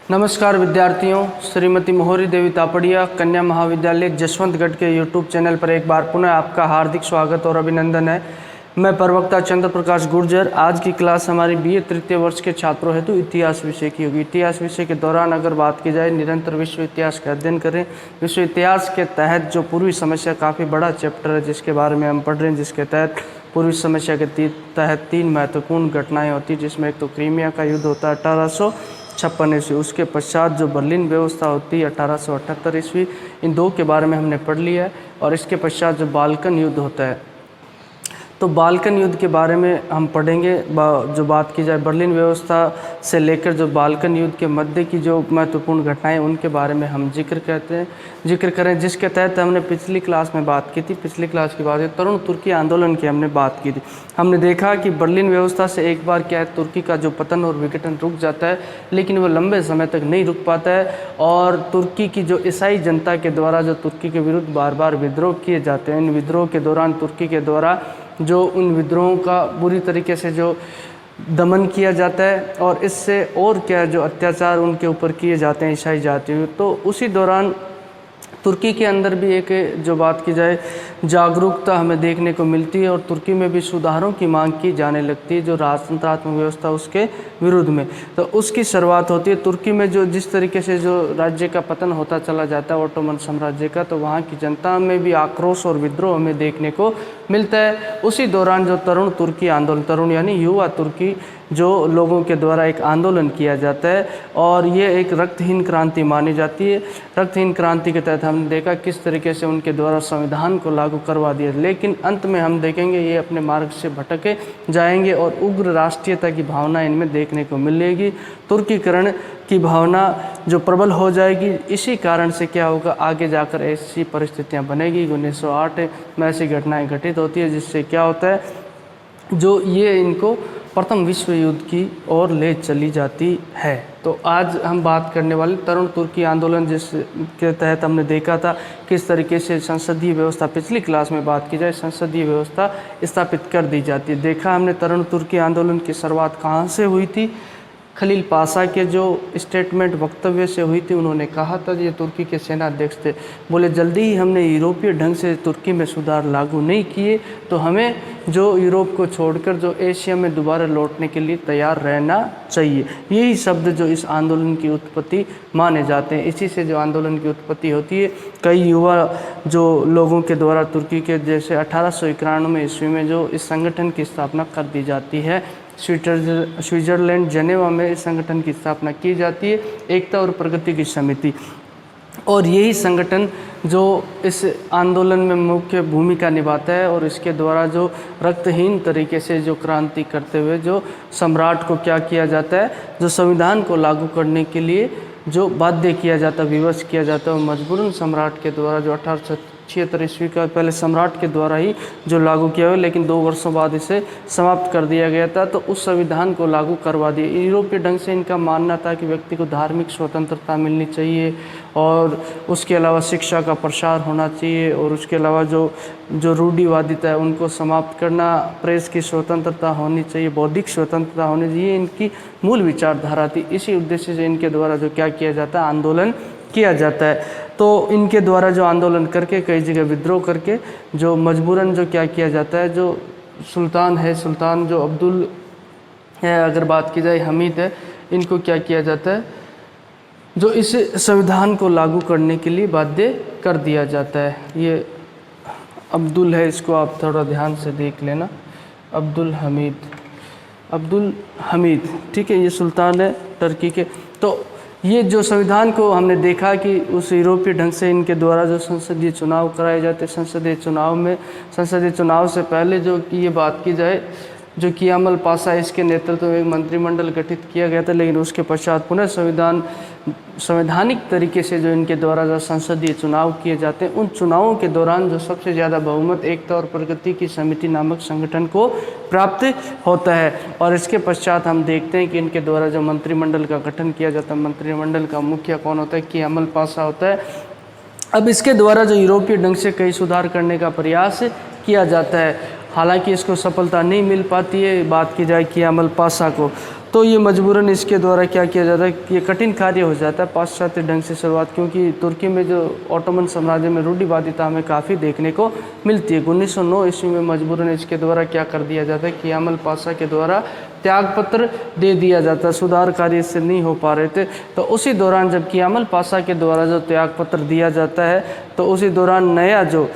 नमस्कार विद्यार्थियों, श्रीमती मोहरी देवी तापड़िया कन्या महाविद्यालय जसवंतगढ़ के यूट्यूब चैनल पर एक बार पुनः आपका हार्दिक स्वागत और अभिनंदन है। मैं प्रवक्ता चंद्र प्रकाश गुर्जर। आज की क्लास हमारी बीए तृतीय वर्ष के छात्रों हेतु इतिहास विषय की होगी। इतिहास विषय के दौरान अगर बात की जाए, निरंतर विश्व इतिहास का अध्ययन करें। विश्व इतिहास के तहत जो पूर्वी समस्या काफ़ी बड़ा चैप्टर है जिसके बारे में हम पढ़ रहे हैं, जिसके तहत पूर्वी समस्या के तहत 3 महत्वपूर्ण घटनाएँ होती हैं, जिसमें एक तो क्रीमिया का युद्ध होता है 1856 ईस्वी, उसके पश्चात जो बर्लिन व्यवस्था होती है 1878 ईस्वी, इन दो के बारे में हमने पढ़ लिया है। और इसके पश्चात जो बाल्कन युद्ध होता है, तो बाल्कन युद्ध के बारे में हम पढ़ेंगे। जो बात की जाए बर्लिन व्यवस्था से लेकर जो बाल्कन युद्ध के मध्य की जो महत्वपूर्ण घटनाएं, उनके बारे में हम जिक्र करें, जिसके तहत हमने पिछली क्लास में बात की थी। पिछली क्लास की बात है तरुण तुर्की आंदोलन की हमने बात की थी। हमने देखा कि बर्लिन व्यवस्था से एक बार क्या है, तुर्की का जो पतन और विघटन रुक जाता है, लेकिन वो लंबे समय तक नहीं रुक पाता है। और तुर्की की जो ईसाई जनता के द्वारा जो तुर्की के विरुद्ध बार बार विद्रोह किए जाते हैं, इन विद्रोह के दौरान तुर्की के द्वारा जो उन विद्रोहों का बुरी तरीके से जो दमन किया जाता है, और इससे और क्या जो अत्याचार उनके ऊपर किए जाते हैं ईसाई जाति, तो उसी दौरान तुर्की के अंदर भी एक जो बात की जाए जागरूकता हमें देखने को मिलती है और तुर्की में भी सुधारों की मांग की जाने लगती है, जो राजतंत्रात्मक व्यवस्था उसके विरुद्ध में। तो उसकी शुरुआत होती है तुर्की में। जो जिस तरीके से जो राज्य का पतन होता चला जाता है ओटोमन साम्राज्य का, तो वहाँ की जनता में भी आक्रोश और विद्रोह हमें देखने को मिलता है। उसी दौरान जो तरुण तुर्की आंदोलन, तरुण यानी युवा तुर्की, जो लोगों के द्वारा एक आंदोलन किया जाता है, और ये एक रक्तहीन क्रांति मानी जाती है। रक्तहीन क्रांति के तहत हमने देखा किस तरीके से उनके द्वारा संविधान को लागू करवा दिया, लेकिन अंत में हम देखेंगे ये अपने मार्ग से भटके जाएंगे और उग्र राष्ट्रीयता की भावना इनमें देखने को मिलेगी। तुर्कीकरण की भावना जो प्रबल हो जाएगी, इसी कारण से क्या होगा, आगे जाकर ऐसी परिस्थितियाँ बनेगी। 1908 में ऐसी घटनाएँ घटित होती है, जिससे क्या होता है, जो ये इनको प्रथम विश्व युद्ध की ओर ले चली जाती है। तो आज हम बात करने वाले तरुण तुर्की आंदोलन, जिसके तहत हमने देखा था किस तरीके से संसदीय व्यवस्था, पिछली क्लास में बात की जाए, संसदीय व्यवस्था स्थापित कर दी जाती है। देखा हमने तरुण तुर्की आंदोलन की शुरुआत कहाँ से हुई थी। खलील पाशा के जो स्टेटमेंट वक्तव्य से हुई थी। उन्होंने कहा था, ये तुर्की के सेनाध्यक्ष थे, बोले जल्दी ही हमने यूरोपीय ढंग से तुर्की में सुधार लागू नहीं किए, तो हमें जो यूरोप को छोड़कर जो एशिया में दोबारा लौटने के लिए तैयार रहना चाहिए। यही शब्द जो इस आंदोलन की उत्पत्ति माने जाते हैं। इसी से जो आंदोलन की उत्पत्ति होती है, कई युवा जो लोगों के द्वारा तुर्की के जैसे 1891 ईस्वी में जो इस संगठन की स्थापना कर दी जाती है। स्विट्जरलैंड जेनेवा में इस संगठन की स्थापना की जाती है, एकता और प्रगति की समिति। और यही संगठन जो इस आंदोलन में मुख्य भूमिका निभाता है, और इसके द्वारा जो रक्तहीन तरीके से जो क्रांति करते हुए जो सम्राट को क्या किया जाता है, जो संविधान को लागू करने के लिए जो बाध्य किया जाता, विवश किया जाता है, और मजबूरन सम्राट के द्वारा जो 1876 ईस्वी का पहले सम्राट के द्वारा ही जो लागू किया हुआ, लेकिन 2 वर्षों बाद इसे समाप्त कर दिया गया था। तो उस संविधान को लागू करवा दिया। यूरोपीय ढंग से इनका मानना था कि व्यक्ति को धार्मिक स्वतंत्रता मिलनी चाहिए, और उसके अलावा शिक्षा का प्रसार होना चाहिए, और उसके अलावा जो रूढ़िवादिता है उनको समाप्त करना, प्रेस की स्वतंत्रता होनी चाहिए, बौद्धिक स्वतंत्रता होनी चाहिए। इनकी मूल विचारधारा थी। इसी उद्देश्य से इनके द्वारा जो क्या किया जाता है, आंदोलन किया जाता है। तो इनके द्वारा जो आंदोलन करके कई जगह विद्रोह करके जो मजबूरन जो क्या किया जाता है, जो सुल्तान है, सुल्तान जो अब्दुल है, अगर बात की जाए हमीद है, इनको क्या किया जाता है, जो इस संविधान को लागू करने के लिए बाध्य कर दिया जाता है। ये अब्दुल है, इसको आप थोड़ा ध्यान से देख लेना, अब्दुल हमीद, ठीक है, ये सुल्तान है टर्की के। तो ये जो संविधान को हमने देखा कि उस यूरोपीय ढंग से इनके द्वारा जो संसदीय चुनाव कराए जाते, संसदीय चुनाव से पहले जो कि ये बात की जाए, जो कियामल पाशा, इसके नेतृत्व में एक मंत्रिमंडल गठित किया गया था, लेकिन उसके पश्चात पुनः संवैधानिक तरीके से जो इनके द्वारा जो संसदीय चुनाव किए जाते हैं, उन चुनावों के दौरान जो सबसे ज़्यादा बहुमत एकता और प्रगति की समिति नामक संगठन को प्राप्त होता है। और इसके पश्चात हम देखते हैं कि इनके द्वारा जो मंत्रिमंडल का गठन किया जाता है, मंत्रिमंडल का मुखिया कौन होता है, कियामल पाशा होता है। अब इसके द्वारा जो यूरोपीय ढंग से कई सुधार करने का प्रयास किया जाता है, हालांकि इसको सफलता नहीं मिल पाती है, बात की जाए कियामल पाशा को। तो ये मजबूरन इसके द्वारा क्या किया जाता है, ये कठिन कार्य हो जाता है पाश्चात्य ढंग से शुरुआत, क्योंकि तुर्की में जो ऑटोमन साम्राज्य में रूढ़िवादिता हमें काफ़ी देखने को मिलती है। 1909 ईस्वी में मजबूरन इसके द्वारा क्या कर दिया जाता है, कियामल पाशा के द्वारा त्यागपत्र दे दिया जाता है, सुधार कार्य इससे नहीं हो पा रहे थे। तो उसी दौरान जब कियामल पाशा के द्वारा जो त्यागपत्र दिया जाता है, तो उसी दौरान नया जो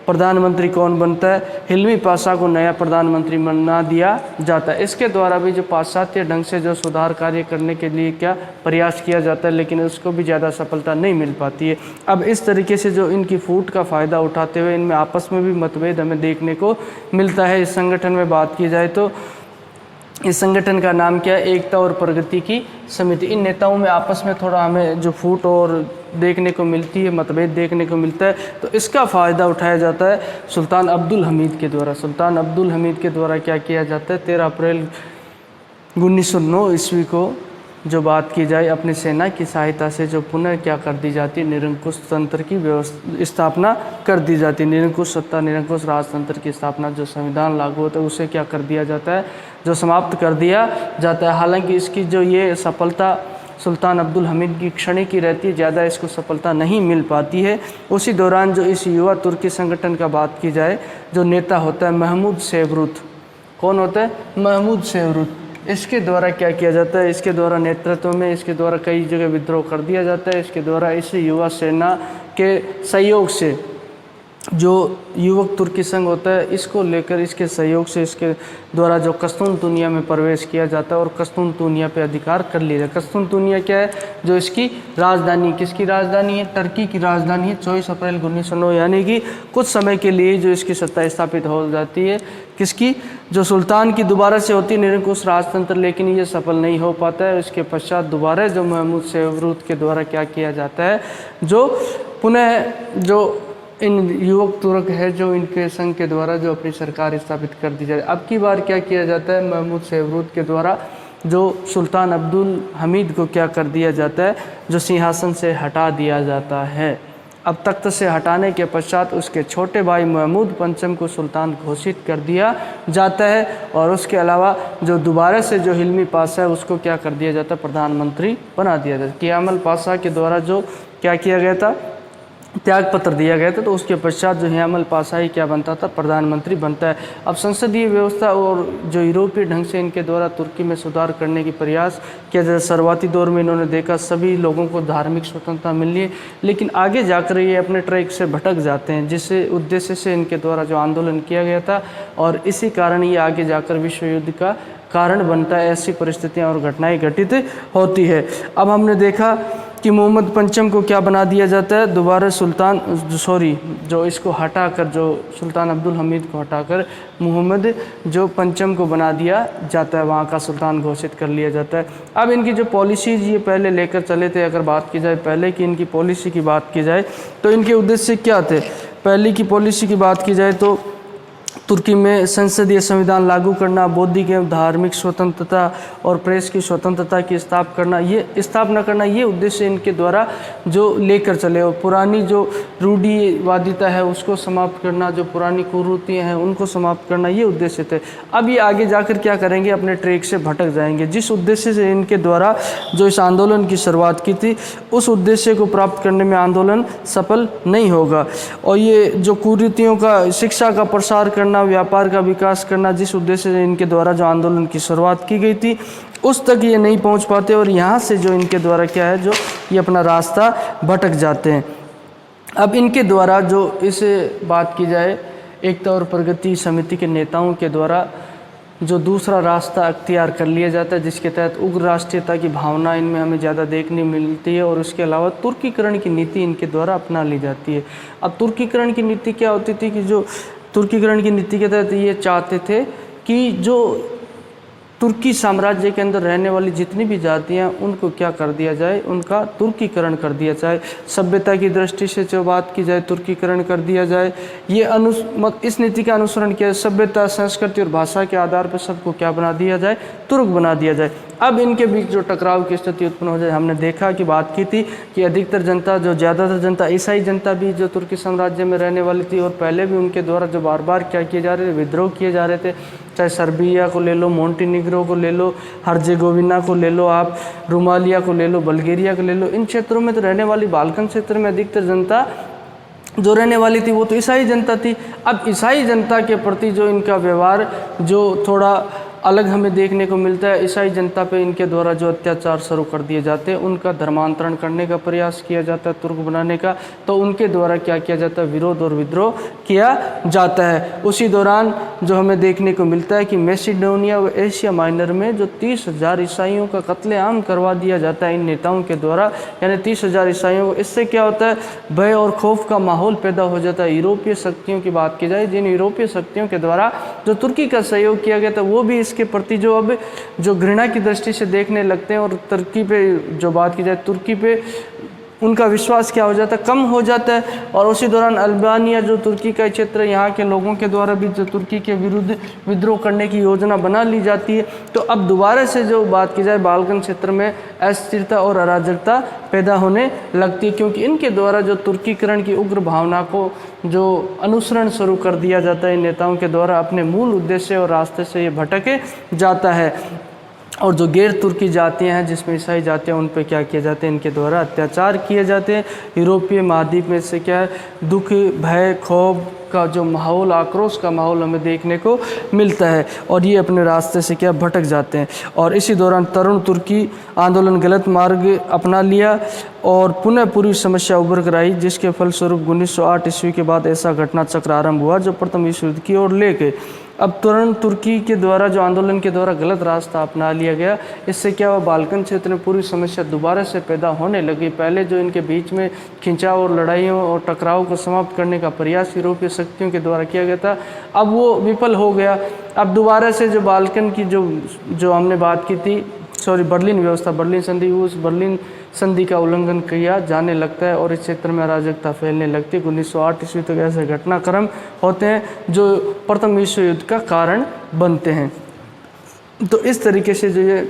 प्रधानमंत्री कौन बनता है, हिल्मी पाशा को नया प्रधानमंत्री बना दिया जाता है। इसके द्वारा भी जो पाश्चात्य ढंग से जो सुधार कार्य करने के लिए क्या प्रयास किया जाता है, लेकिन उसको भी ज़्यादा सफलता नहीं मिल पाती है। अब इस तरीके से जो इनकी फूट का फ़ायदा उठाते हुए इनमें आपस में भी मतभेद हमें देखने को मिलता है। इस संगठन में बात की जाए तो इस संगठन का नाम क्या है, एकता और प्रगति की समिति। इन नेताओं में आपस में थोड़ा हमें जो फूट और देखने को मिलती है, मतभेद देखने को मिलता है, तो इसका फ़ायदा उठाया जाता है सुल्तान अब्दुल हमीद के द्वारा। सुल्तान अब्दुल हमीद के द्वारा क्या किया जाता है, 13 अप्रैल 1909 ईस्वी को जो बात की जाए, अपनी सेना की सहायता से जो पुनः क्या कर दी जाती है, निरंकुश तंत्र की स्थापना कर दी जाती है। निरंकुश सत्ता, निरंकुश राजतंत्र की स्थापना, जो संविधान लागू होता है उसे क्या कर दिया जाता है, जो समाप्त कर दिया जाता है। हालांकि इसकी जो ये सफलता सुल्तान अब्दुल हमीद की क्षणिक की रहती है, ज़्यादा इसको सफलता नहीं मिल पाती है। उसी दौरान जो इस युवा तुर्की संगठन का बात की जाए, जो नेता होता है महमूद सेवरुत। कौन होता है, महमूद सेवरुत। इसके द्वारा क्या किया जाता है, इसके द्वारा नेतृत्व में इसके द्वारा कई जगह विद्रोह कर दिया जाता है। इसके द्वारा इस युवा सेना के सहयोग से जो युवक तुर्की संघ होता है, इसको लेकर इसके सहयोग से इसके द्वारा जो कस्तूनतुनिया में प्रवेश किया जाता है और कस्तूनतुनिया पे अधिकार कर लिया जाता है। कस्तूनतुनिया क्या है, जो इसकी राजधानी, किसकी राजधानी है, टर्की की राजधानी है। 24 अप्रैल 1909 यानी कि कुछ समय के लिए जो इसकी सत्ता स्थापित हो जाती है, किसकी, जो सुल्तान की दोबारा से होती है निरंकुश राजतंत्र, लेकिन ये सफल नहीं हो पाता है। उसके पश्चात दोबारा जो महमूद सेवरुत के द्वारा क्या किया जाता है, जो पुनः जो इन युवक तुर्क है, जो इनके संघ के द्वारा जो अपनी सरकार स्थापित कर दी जाए। अब की बार क्या किया जाता है, महमूद सेवरुत के द्वारा जो सुल्तान अब्दुल हमीद को क्या कर दिया जाता है, जो सिंहासन से हटा दिया जाता है। अब तख्त से हटाने के पश्चात उसके छोटे भाई महमूद पंचम को सुल्तान घोषित कर दिया जाता है, और उसके अलावा जो दोबारा से जो हिल्मी पाशा है उसको क्या कर दिया जाता है, प्रधानमंत्री बना दिया जाता है। कियामल पाशा के द्वारा जो क्या किया गया था, त्याग पत्र दिया गया था, तो उसके पश्चात जो हियामल पाशा ही क्या बनता था, प्रधानमंत्री बनता है। अब संसदीय व्यवस्था और जो यूरोपीय ढंग से इनके द्वारा तुर्की में सुधार करने की प्रयास किया जाता है। शुरुआती दौर में इन्होंने देखा सभी लोगों को धार्मिक स्वतंत्रता मिल रही है, लेकिन आगे जाकर ये अपने ट्रैक से भटक जाते हैं, जिससे उद्देश्य से इनके द्वारा जो आंदोलन किया गया था, और इसी कारण ये आगे जाकर विश्व युद्ध का कारण बनता है। ऐसी परिस्थितियाँ और घटनाएँ घटित होती है। अब हमने देखा कि मोहम्मद पंचम को क्या बना दिया जाता है, दोबारा सुल्तान जो इसको हटाकर, जो सुल्तान अब्दुल हमीद को हटाकर मोहम्मद जो पंचम को बना दिया जाता है, वहाँ का सुल्तान घोषित कर लिया जाता है। अब इनकी जो पॉलिसीज ये पहले लेकर चले थे, अगर बात की जाए पहले की इनकी पॉलिसी की बात की जाए, तो इनके उद्देश्य क्या थे। पहले की पॉलिसी की बात की जाए तो तुर्की में संसदीय संविधान लागू करना, बौद्धिक एवं धार्मिक स्वतंत्रता और प्रेस की स्वतंत्रता की स्थापना करना, ये उद्देश्य इनके द्वारा जो लेकर चले। और पुरानी जो रूढ़िवादिता है उसको समाप्त करना, जो पुरानी कुरीतियाँ हैं उनको समाप्त करना, ये उद्देश्य थे। अब ये आगे जाकर क्या करेंगे, अपने ट्रैक से भटक जाएंगे। जिस उद्देश्य से इनके द्वारा जो इस आंदोलन की शुरुआत की थी, उस उद्देश्य को प्राप्त करने में आंदोलन सफल नहीं होगा। और ये जो कुरीतियों का, शिक्षा का प्रसार करना, व्यापार का विकास करना, जिस उद्देश्य से इनके द्वारा जो आंदोलन की शुरुआत की गई थी, उस तक ये नहीं पहुंच पाते, और यहाँ से जो इनके द्वारा क्या है, जो ये अपना रास्ता भटक जाते हैं। अब इनके द्वारा जो इस बात की जाए, एकता और प्रगति समिति के नेताओं के द्वारा जो दूसरा रास्ता अख्तियार कर लिया जाता है, जिसके तहत उग्र राष्ट्रीयता की भावना इनमें हमें ज़्यादा देखने मिलती है, और उसके अलावा तुर्कीकरण की नीति इनके द्वारा अपना ली जाती है। अब तुर्कीकरण की नीति क्या होती थी कि जो तुर्कीकरण की नीति के तहत ये चाहते थे कि जो तुर्की साम्राज्य के अंदर रहने वाली जितनी भी जातियाँ, उनको क्या कर दिया जाए, उनका तुर्कीकरण कर दिया जाए। सभ्यता की दृष्टि से जो बात की जाए, तुर्कीकरण कर दिया जाए। ये इस नीति का अनुसरण किया, सभ्यता, संस्कृति और भाषा के आधार पर सबको क्या बना दिया जाए, तुर्क बना दिया जाए। अब इनके बीच जो टकराव की स्थिति उत्पन्न हो जाए, हमने देखा कि बात की थी कि अधिकतर जनता, जो ज़्यादातर जनता, ईसाई जनता भी जो तुर्की साम्राज्य में रहने वाली थी, और पहले भी उनके द्वारा जो बार बार क्या किए जा रहे थे, विद्रोह किए जा रहे थे, चाहे सर्बिया को ले लो, मोंटेनिग्रो को ले लो, हर्जेगोविना को ले लो, आप रोमालिया को ले लो, बल्गेरिया को ले लो, इन क्षेत्रों में तो रहने वाली बाल्कन क्षेत्र में अधिकतर जनता जो रहने वाली थी वो तो ईसाई जनता थी। अब ईसाई जनता के प्रति जो इनका व्यवहार जो थोड़ा अलग हमें देखने को मिलता है, ईसाई जनता पे इनके द्वारा जो अत्याचार शुरू कर दिए जाते हैं, उनका धर्मांतरण करने का प्रयास किया जाता है, तुर्क बनाने का, तो उनके द्वारा क्या किया जाता है, विरोध और विद्रोह किया जाता है। उसी दौरान जो हमें देखने को मिलता है कि मैसिडोनिया व एशिया माइनर में जो 30,000 ईसाइयों का कत्लेआम करवा दिया जाता है इन नेताओं के द्वारा, यानी 30,000 ईसाइयों को। इससे क्या होता है, भय और खौफ का माहौल पैदा हो जाता है। यूरोपीय शक्तियों की बात की जाए, जिन यूरोपीय शक्तियों के द्वारा जो तुर्की का सहयोग किया गया था, वो भी के प्रति जो अब जो घृणा की दृष्टि से देखने लगते हैं, और तुर्की पे जो बात की जाए, तुर्की पे उनका विश्वास क्या हो जाता है, कम हो जाता है। और उसी दौरान अल्बानिया जो तुर्की का क्षेत्र है, यहाँ के लोगों के द्वारा भी जो तुर्की के विरुद्ध विद्रोह करने की योजना बना ली जाती है। तो अब दोबारा से जो बात की जाए, बाल्कन क्षेत्र में अस्थिरता और अराजकता पैदा होने लगती है, क्योंकि इनके द्वारा जो तुर्कीकरण की उग्र भावना को जो अनुसरण शुरू कर दिया जाता है इन नेताओं के द्वारा, अपने मूल उद्देश्य और रास्ते से ये भटके जाता है। और जो गैर तुर्की जातियाँ हैं, जिसमें ईसाई जातियाँ, उन पर क्या किया जाते हैं, इनके द्वारा अत्याचार किए जाते हैं। यूरोपीय महाद्वीप में से क्या है, दुख, भय, खौफ का जो माहौल, आक्रोश का माहौल हमें देखने को मिलता है, और ये अपने रास्ते से क्या भटक जाते हैं। और इसी दौरान तरुण तुर्की आंदोलन गलत मार्ग अपना लिया और पुनः पूरी समस्या उभर कर आई, जिसके फलस्वरूप 1908 ईस्वी के बाद ऐसा घटना चक्र आरंभ हुआ जो प्रथम विश्व युद्ध की ओर ले गए। अब तरुण तुर्की के द्वारा जो आंदोलन के द्वारा गलत रास्ता अपना लिया गया, इससे क्या हुआ, बाल्कन क्षेत्र में पूरी समस्या दोबारा से पैदा होने लगी। पहले जो इनके बीच में खिंचाव और लड़ाइयों और टकराव को समाप्त करने का प्रयास यूरोपीय शक्तियों के द्वारा किया गया था, अब वो विफल हो गया। अब दोबारा से जो बाल्कन की जो हमने बात की थी, बर्लिन व्यवस्था, बर्लिन संधि, उस बर्लिन संधि का उल्लंघन किया जाने लगता है और इस क्षेत्र में अराजकता फैलने लगती है। 1908 ईस्वी तक ऐसे घटनाक्रम होते हैं जो प्रथम विश्व युद्ध का कारण बनते हैं। तो इस तरीके से जो ये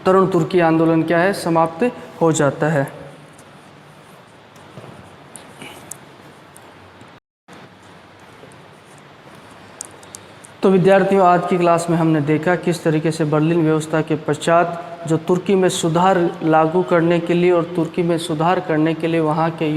तरुण तुर्की आंदोलन क्या है, समाप्त हो जाता है। तो विद्यार्थियों, आज की क्लास में हमने देखा किस तरीके से बर्लिन व्यवस्था के पश्चात जो तुर्की में सुधार लागू करने के लिए और तुर्की में सुधार करने के लिए वहाँ के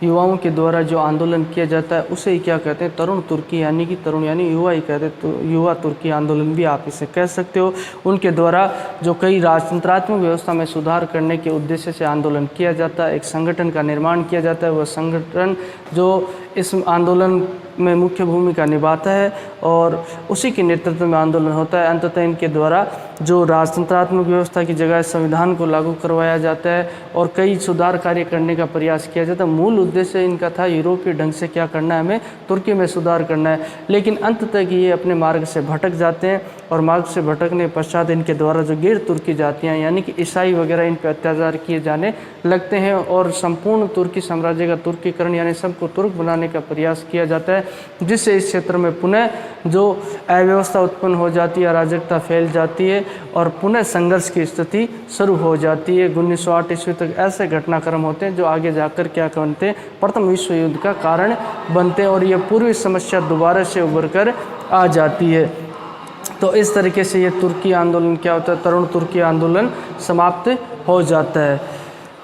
युवाओं के द्वारा जो आंदोलन किया जाता है, उसे ही क्या कहते हैं, तरुण तुर्की, यानी कि तरुण यानी युवा ही कहते हैं, तो युवा तुर्की आंदोलन भी आप इसे कह सकते हो। उनके द्वारा जो कई राजतंत्रात्मक व्यवस्था में सुधार करने के उद्देश्य से आंदोलन किया जाता है, एक संगठन का निर्माण किया जाता है। वह संगठन जो इस आंदोलन में मुख्य भूमिका निभाता है और उसी के नेतृत्व में आंदोलन होता है। अंततः इनके द्वारा जो राजतंत्रात्मक व्यवस्था की जगह संविधान को लागू करवाया जाता है और कई सुधार कार्य करने का प्रयास किया जाता है। मूल उद्देश्य इनका था यूरोपीय ढंग से क्या करना है, हमें तुर्की में सुधार करना है। लेकिन अंततः कि ये अपने मार्ग से भटक जाते हैं और मार्ग से भटकने पश्चात इनके द्वारा जो गैर तुर्की जातियाँ यानी कि ईसाई वगैरह इन पर अत्याचार किए जाने लगते हैं और संपूर्ण तुर्की साम्राज्य का तुर्कीकरण यानी सबको तुर्क बनाने का प्रयास किया जाता है, जिससे इस क्षेत्र में पुनः जो अव्यवस्था उत्पन्न हो जाती है, अराजकता फैल जाती है और पुनः संघर्ष की स्थिति शुरू हो जाती है। 1908 ईस्वी तक ऐसे घटनाक्रम होते हैं जो आगे जाकर क्या बनते हैं, प्रथम विश्व युद्ध का कारण बनते हैं और यह पूर्वी समस्या दोबारा से उभर कर आ जाती है। तो इस तरीके से ये तुर्की आंदोलन क्या होता है, तरुण तुर्की आंदोलन समाप्त हो जाता है।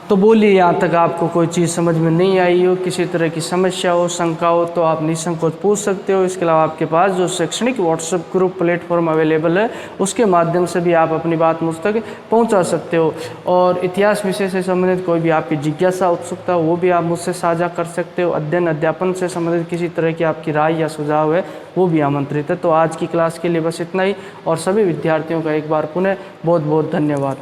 तो बोलिए, यहाँ तक आपको कोई चीज़ समझ में नहीं आई हो, किसी तरह की समस्या हो, शंका हो, तो आप निसंकोच पूछ सकते हो। इसके अलावा आपके पास जो शैक्षणिक व्हाट्सएप ग्रुप प्लेटफॉर्म अवेलेबल है, उसके माध्यम से भी आप अपनी बात मुझ तक पहुँचा सकते हो। और इतिहास विषय से संबंधित कोई भी आपकी जिज्ञासा, उत्सुकता, वो भी आप मुझसे साझा कर सकते हो। अध्ययन अध्यापन से संबंधित किसी तरह की आपकी राय या सुझाव है, वो भी आमंत्रित है। तो आज की क्लास के लिए बस इतना ही और सभी विद्यार्थियों का एक बार पुनः बहुत बहुत धन्यवाद।